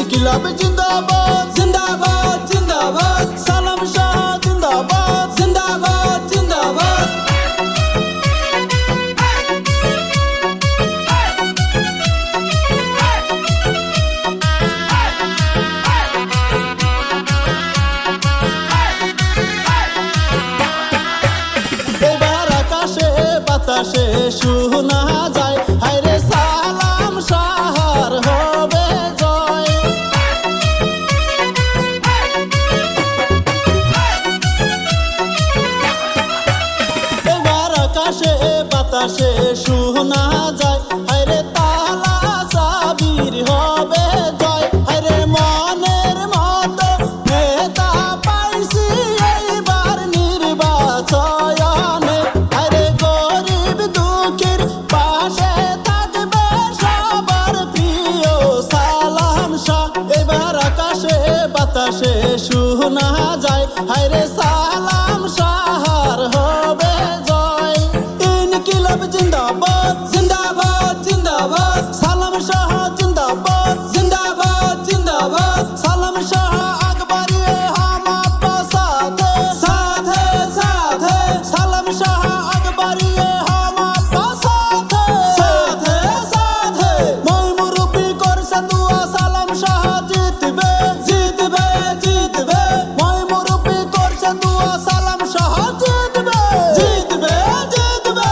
ইনকিলাব জিন্দাবাদ জিন্দাবাদ জিন্দাবাদ সালাম শাহ জিন্দাবাদ জিন্দাবাদ জিন্দাবাদ এবার আকাশে বাতাসে শোনা যায় হায়রে সালাম শাহর হবে জয়। এবার আকাশে বাতাসে শোনা যায় হায়রে তালা সাবির হবে জয়। হায়রে মনের মতো নেতা পাইছি এইবার নির্বাচনে। হায়রে গরিব দুঃখীর পাশে থাকবে সবার প্রিয় সালাম শাহ। এবার আকাশে বাতাসে শোনা যায় হায়রে সালাম শাহর হবে জয়। ইনকিলাব জিন্দাবাদ জিন্দাবাদ জিন্দাবাদ সালাম শাহ জিন্দাবাদ জিন্দাবাদ জিন্দাবাদ সালাম শাহ আকবরিয়ে হাম আপকা সাথ সাথ সাথ সালাম শাহ আকবরিয়ে হাম আপকা সাথ সাথ সাথ মই মুরব্বি করছে দুয়া সালাম শাহ জিতবে জিতবে জিতবে মই মুরব্বি করছে দুয়া সালাম শাহ জিতবে জিতবে জিতবে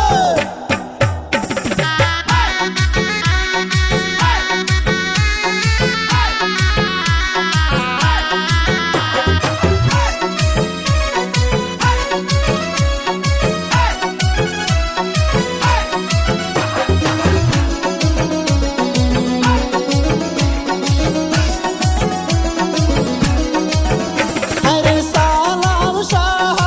হায়রে সালাম শাহ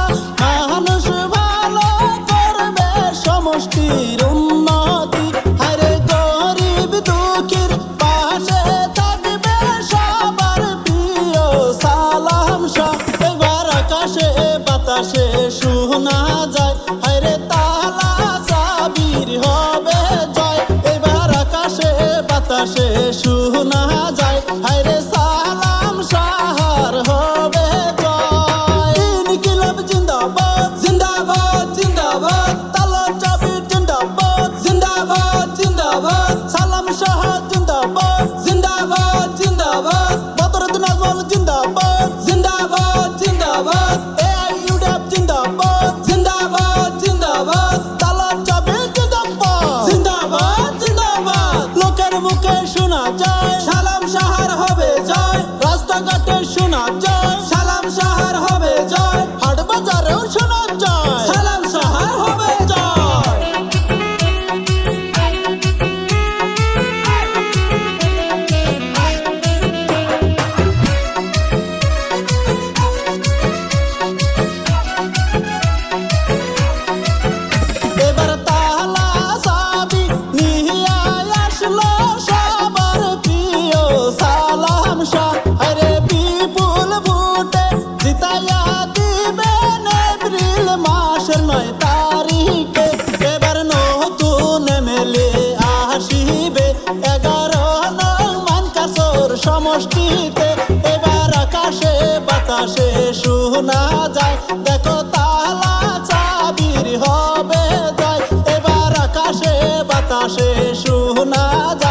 মানুষ ভালো করবে সমষ্টির উন্নতি। হায়রে গরিব দুঃখীর পাশে থাকবে সবার প্রিয় সালাম শাহ। এবার আকাশে বাতাসে শোনা যায় হায়রে তালা সাবির হবে জয়। এবার আকাশে বাতাসে শোনা যায় হায়রে সালাম শাহর হবে জয়। ইনকিলাব জিন্দাবাদ জিন্দাবাদ জিন্দাবাদ তালা চাবি জিন্দাবাদ জিন্দাবাদ জিন্দাবাদ সালাম শাহ জিন্দাবাদ জিন্দাবাদ জিন্দাবাদ বদরুদ্দিন আজমল জিন্দাবাদ জিন্দাবাদ জিন্দাবাদ AIUDF জিন্দাবাদ জিন্দাবাদ জিন্দাবাদ তালা চাবি জিন্দাবাদ জিন্দাবাদ জিন্দাবাদ লোকের মুখে শোনা যায় সালাম শাহর হবে জয় রাস্তাঘাটে শোনা যায় সালাম শাহর হবে জয় হাট বাজারেও শোনা যায় সালাম শাহর হবে জয় এবার তালা সাবি নিয়ে আসলো সবার প্রিয় সালাম শাহ। আরে বিপুল ভোটে জিতাইয়া দিবেন এপ্রিল মাসের 9 তারিখে। এবার নতুন এমএলএ আসিবে 11 নং মানকাসর সমষ্টিতে। এবার আকাশে বাতাসে শোনা যায় দেখো তালা চাবির হবে জয়। এবার আকাশে বাতাসে শোনা যায়